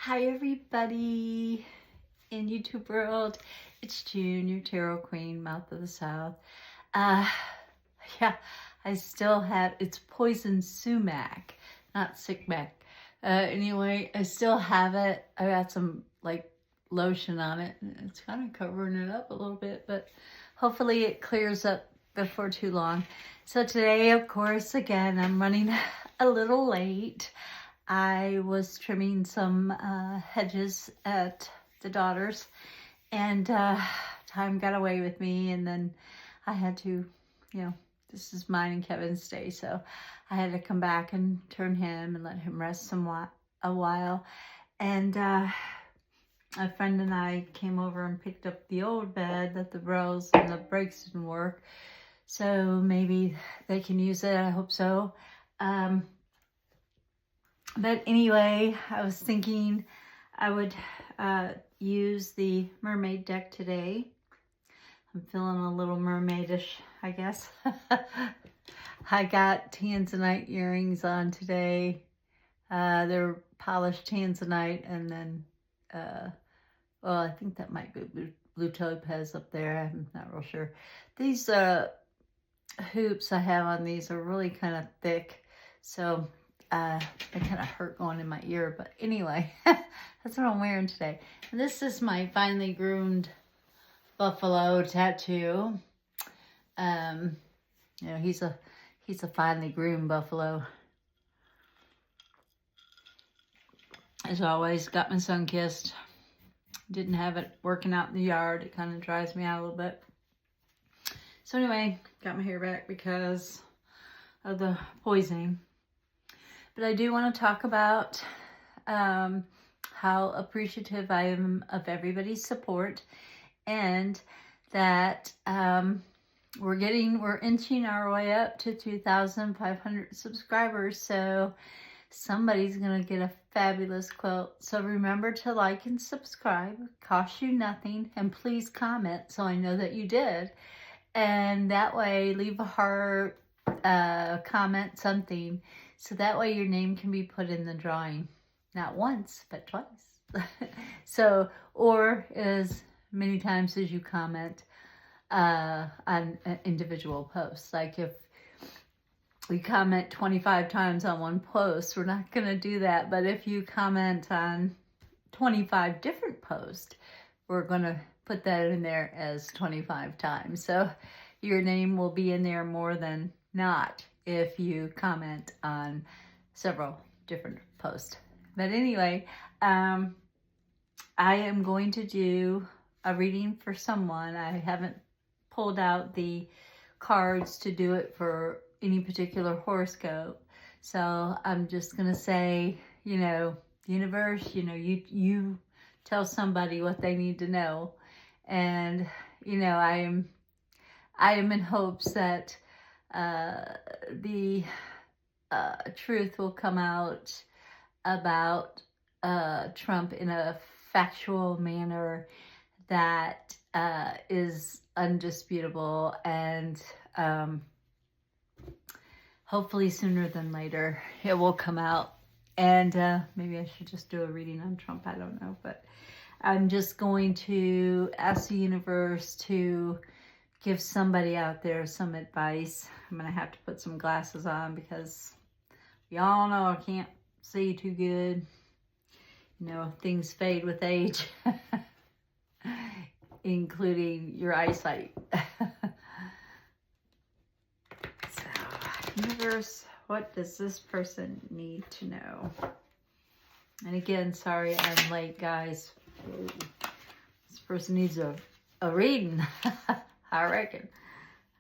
Hi everybody in YouTube world. It's June, your tarot queen, mouth of the south. Uh yeah, I still have it's poison sumac, not sick mac. Anyway, I still have it. I got some like lotion on it and it's kind of covering it up a little bit, but hopefully it clears up before too long. So today, of course, again, I'm running a little late. I was trimming some hedges at the daughter's, and time got away with me, and then I had to, this is mine and Kevin's day, so I had to come back and turn him and let him rest a while. And a friend and I came over and picked up the old bed that the rails and the brakes didn't work, so maybe they can use it. I hope so. But anyway, I was thinking I would use the mermaid deck today. I'm feeling a little mermaidish, I guess. I got tanzanite earrings on today. They're polished tanzanite, and then, well, I think that might be blue topaz up there. I'm not real sure. These hoops I have on these are really kind of thick, so they kind of hurt going in my ear, but anyway, that's what I'm wearing today. And this is my finely groomed buffalo tattoo. He's a finely groomed buffalo. As always, got my sun kissed. Didn't have it working out in the yard. It kind of dries me out a little bit. So anyway, got my hair back because of the poisoning. But I do want to talk about how appreciative I am of everybody's support, and that we're inching our way up to 2,500 subscribers. So somebody's going to get a fabulous quilt. So remember to like and subscribe. Costs you nothing. And please comment so I know that you did. And that way, leave a heart, comment, something. So that way your name can be put in the drawing. Not once, but twice. So, or as many times as you comment on individual posts. Like if we comment 25 times on one post, we're not going to do that. But if you comment on 25 different posts, we're going to put that in there as 25 times. So your name will be in there more than not if you comment on several different posts. But anyway, I am going to do a reading for someone. I haven't pulled out the cards to do it for any particular horoscope. So I'm just going to say, universe, you tell somebody what they need to know. And, I am in hopes that the truth will come out about Trump in a factual manner that is undisputable, and hopefully sooner than later it will come out. And maybe I should just do a reading on Trump. I don't know, but I'm just going to ask the universe to give somebody out there some advice. I'm going to have to put some glasses on because we all know I can't see too good. Things fade with age, including your eyesight. So, universe, what does this person need to know? And again, sorry I'm late, guys. This person needs a reading, I reckon.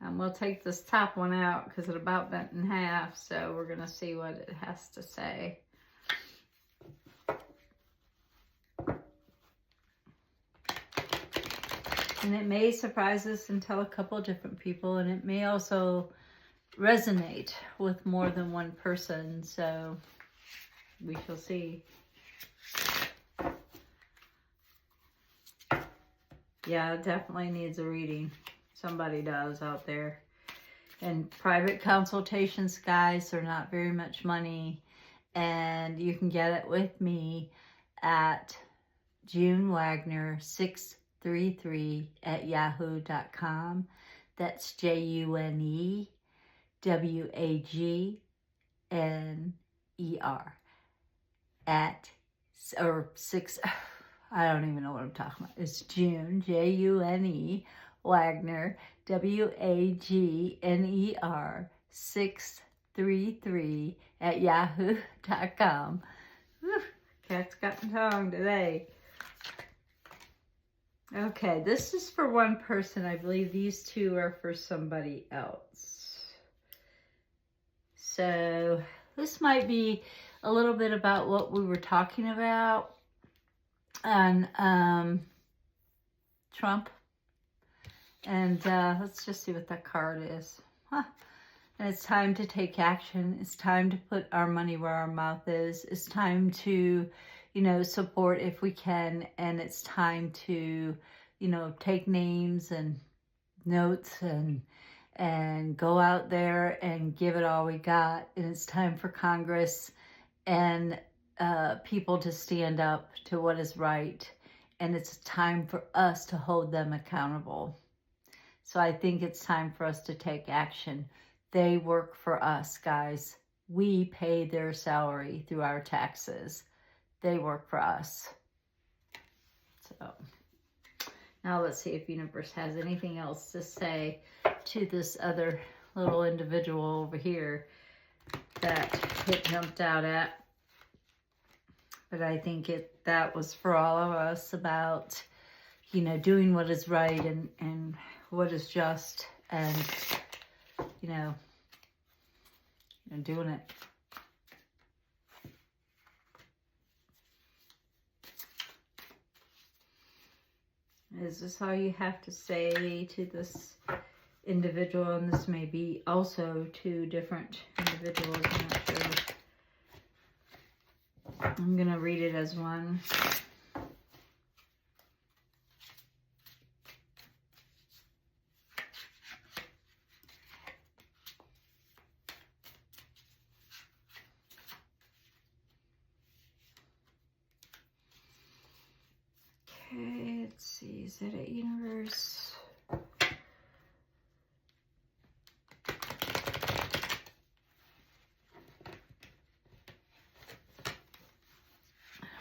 And we'll take this top one out because it about bent in half. So we're going to see what it has to say. And it may surprise us and tell a couple of different people. And it may also resonate with more than one person. So we shall see. Yeah, it definitely needs a reading. Somebody does out there. And private consultations, guys, are not very much money. And you can get it with me at junewagner633@yahoo.com. That's JUNEWAGNER at, or six, I don't even know what I'm talking about. It's June, June, Wagner, WAGNER 633@yahoo.com. Whew, cat's got the tongue today. Okay, this is for one person. I believe these two are for somebody else. So this might be a little bit about what we were talking about on Trump. And let's just see what that card is. Huh. And it's time to take action. It's time to put our money where our mouth is. It's time to, support if we can. And it's time to, take names and notes and go out there and give it all we got. And it's time for Congress and people to stand up to what is right. And it's time for us to hold them accountable. So I think it's time for us to take action. They work for us, guys. We pay their salary through our taxes. They work for us. So now let's see if Universe has anything else to say to this other little individual over here that it jumped out at. But I think that was for all of us about, doing what is right and what is just and, doing it. Is this all you have to say to this individual? And this may be also two different individuals. I'm not sure. I'm going to read it as one. Okay, let's see. Is that it, Universe?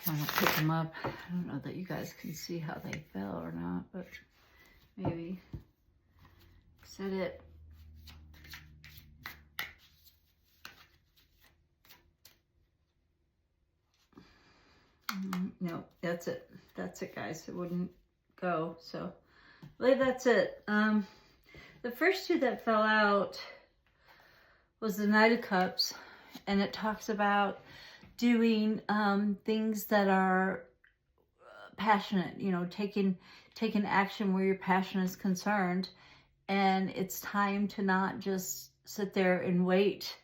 I want to pick them up. I don't know that you guys can see how they fell or not, but maybe. Is that it? No, that's it. That's it, guys. It wouldn't go, so I believe that's it. The first two that fell out was the Knight of Cups, and it talks about doing things that are passionate, taking action where your passion is concerned. And it's time to not just sit there and wait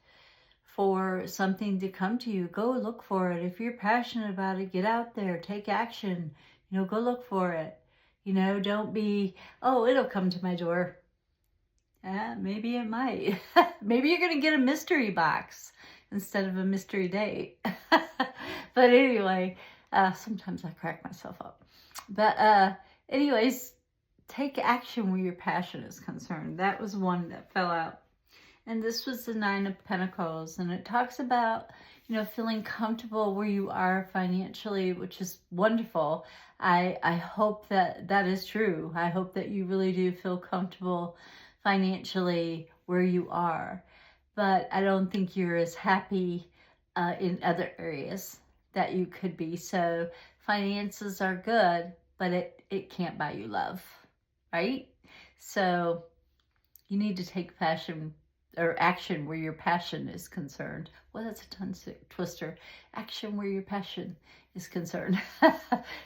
for something to come to you. Go look for it. If you're passionate about it, get out there, take action, go look for it. Don't be, oh, it'll come to my door. Maybe it might. Maybe you're going to get a mystery box instead of a mystery date. But anyway, sometimes I crack myself up. But anyways, take action where your passion is concerned. That was one that fell out. And this was the Nine of Pentacles. And it talks about, feeling comfortable where you are financially, which is wonderful. I hope that is true. I hope that you really do feel comfortable financially where you are. But I don't think you're as happy in other areas that you could be. So finances are good, but it can't buy you love, right? So you need to take passion or action where your passion is concerned. Well, that's a tongue twister. Action where your passion is concerned.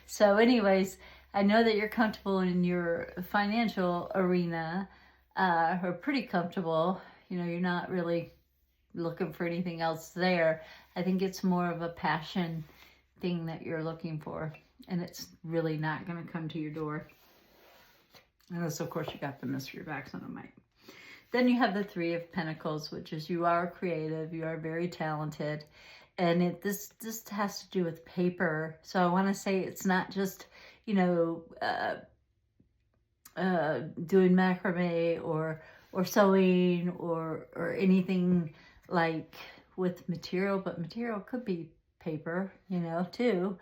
So anyways, I know that you're comfortable in your financial arena, or pretty comfortable. You're not really looking for anything else there. I think it's more of a passion thing that you're looking for, and it's really not going to come to your door. Unless, of course, you got the mystery box on the mic. Then you have the Three of Pentacles, which is you are creative, you are very talented, And this has to do with paper. So I want to say it's not just, you know, doing macrame or sewing or anything like with material, but material could be paper, you know, too.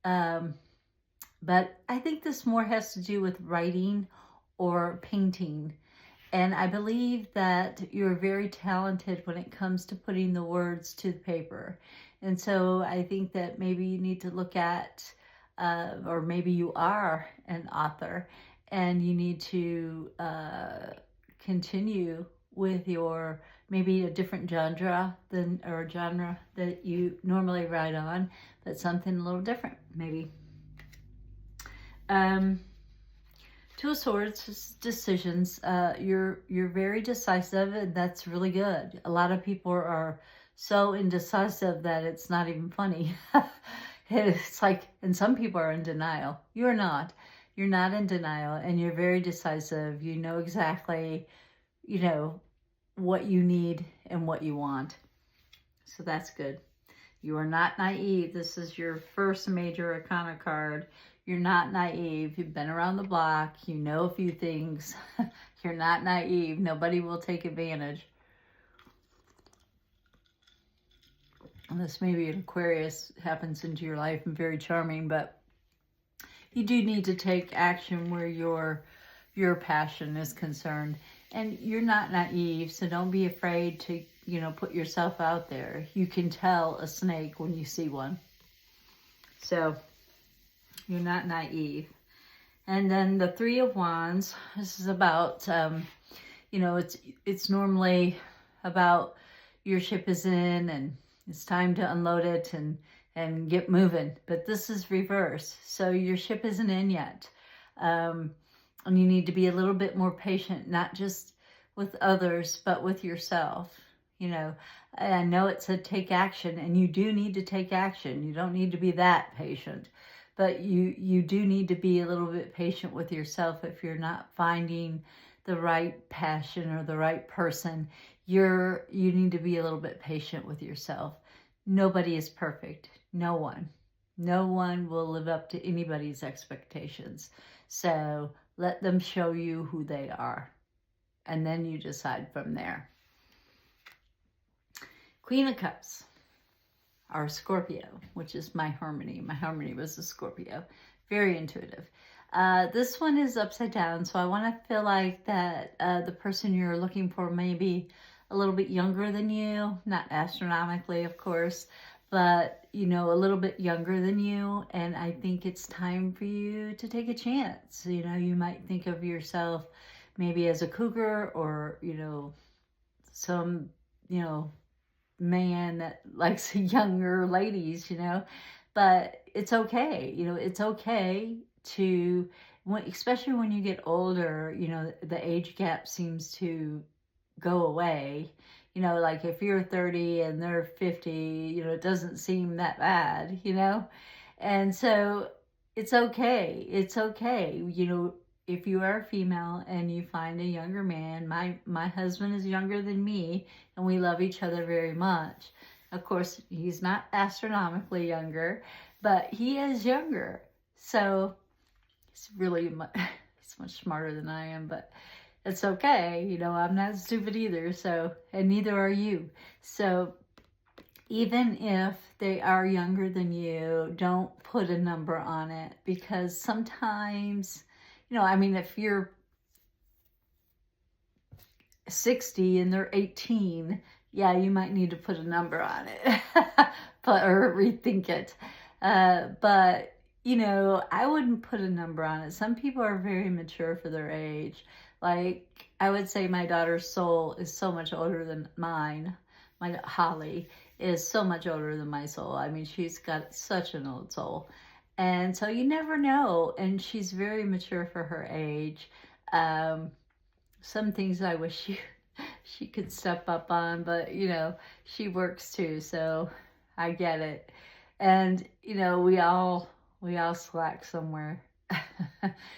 Um, but I think this more has to do with writing or painting. And I believe that you're very talented when it comes to putting the words to the paper. And so I think that maybe you need to look at, or maybe you are an author and you need to continue with your, maybe a different genre or genre that you normally write on, but something a little different, maybe. Two of Swords, decisions. You're very decisive, and that's really good. A lot of people are so indecisive that it's not even funny. It's like, and some people are in denial. You're not. You're not in denial, and you're very decisive. You know exactly, you know, what you need and what you want. So that's good. You are not naive. This is your first major arcana card. You're not naive. You've been around the block. You know a few things. You're not naive. Nobody will take advantage. Unless maybe an Aquarius happens into your life and very charming, but you do need to take action where your passion is concerned. And you're not naive, so don't be afraid to, you know, put yourself out there. You can tell a snake when you see one. So you're not naive. And then the Three of Wands, this is about, you know, it's normally about your ship is in and it's time to unload it and get moving. But this is reverse. So your ship isn't in yet. And you need to be a little bit more patient, not just with others, but with yourself. You know, I know it said take action, and you do need to take action. You don't need to be that patient, but you do need to be a little bit patient with yourself if you're not finding the right passion or the right person. You need to be a little bit patient with yourself. Nobody is perfect. No one. No one will live up to anybody's expectations. So let them show you who they are. And then you decide from there. Queen of Cups, our Scorpio, which is my Harmony. My Harmony was a Scorpio. Very intuitive. This one is upside down, so I want to feel like that the person you're looking for may be a little bit younger than you, not astronomically, of course, but, you know, a little bit younger than you, and I think it's time for you to take a chance. You know, you might think of yourself maybe as a cougar or, you know, some, you know, man that likes younger ladies, you know, but it's okay. You know, it's okay to, especially when you get older, you know, the age gap seems to go away. You know, like if you're 30 and they're 50, you know, it doesn't seem that bad, you know? And so it's okay. It's okay. You know, if you are a female and you find a younger man, my husband is younger than me and we love each other very much. Of course, he's not astronomically younger, but he is younger. So he's much smarter than I am, but it's okay. You know, I'm not stupid either. So, and neither are you. So even if they are younger than you, don't put a number on it, because sometimes, you know, I mean, if you're 60 and they're 18, yeah, you might need to put a number on it or rethink it. But, you know, I wouldn't put a number on it. Some people are very mature for their age. Like, I would say my daughter's soul is so much older than mine. My Holly is so much older than my soul. I mean, she's got such an old soul. And so you never know. And she's very mature for her age. Some things I wish she could step up on, but, you know, she works too, so I get it. And, you know, we all slack somewhere.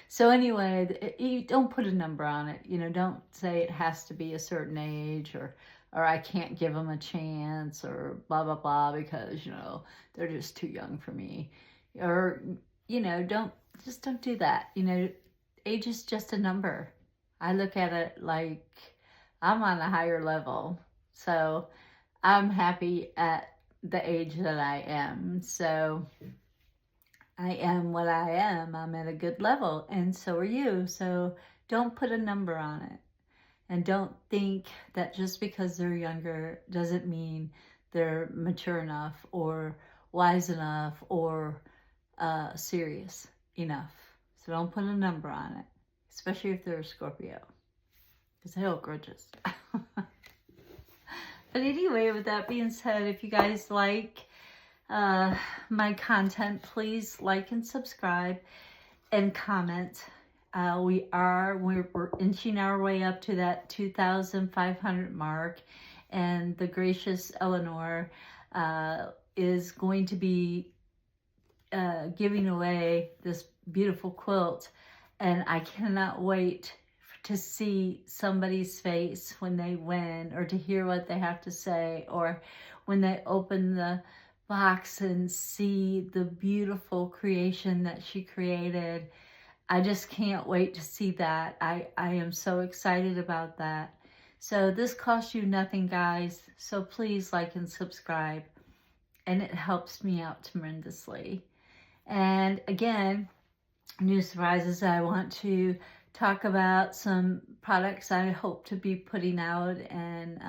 So anyway, you don't put a number on it. You know, don't say it has to be a certain age or or I can't give them a chance, or blah, blah, blah, because, you know, they're just too young for me. Or, you know, don't do that. You know, age is just a number. I look at it like I'm on a higher level. So I'm happy at the age that I am. So I am what I am. I'm at a good level, and so are you. So don't put a number on it. And don't think that just because they're younger doesn't mean they're mature enough or wise enough or serious enough. So don't put a number on it, especially if they're a Scorpio, because they hold grudges. But anyway, with that being said, if you guys like my content, please like and subscribe and comment. We're inching our way up to that 2,500 mark, and the gracious Eleanor is going to be giving away this beautiful quilt, and I cannot wait to see somebody's face when they win, or to hear what they have to say, or when they open the box and see the beautiful creation that she created. I just can't wait to see that. I am so excited about that. So this costs you nothing, guys. So please like and subscribe, and it helps me out tremendously. And again, new surprises, I want to talk about some products I hope to be putting out, and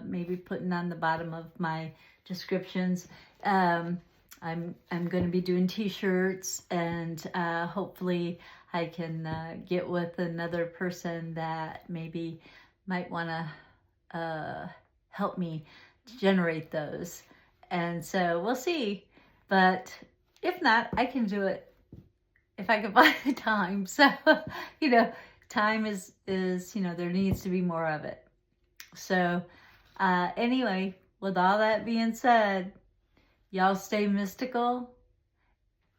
maybe putting on the bottom of my descriptions. I'm going to be doing t-shirts, and hopefully I can get with another person that maybe might want to help me generate those. And so we'll see. But if not, I can do it if I can find the time. So, you know, time is, you know, there needs to be more of it. So, anyway, with all that being said, y'all stay mystical,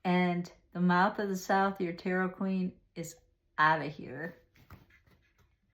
and the Mouth of the South, your Tarot Queen, is out of here.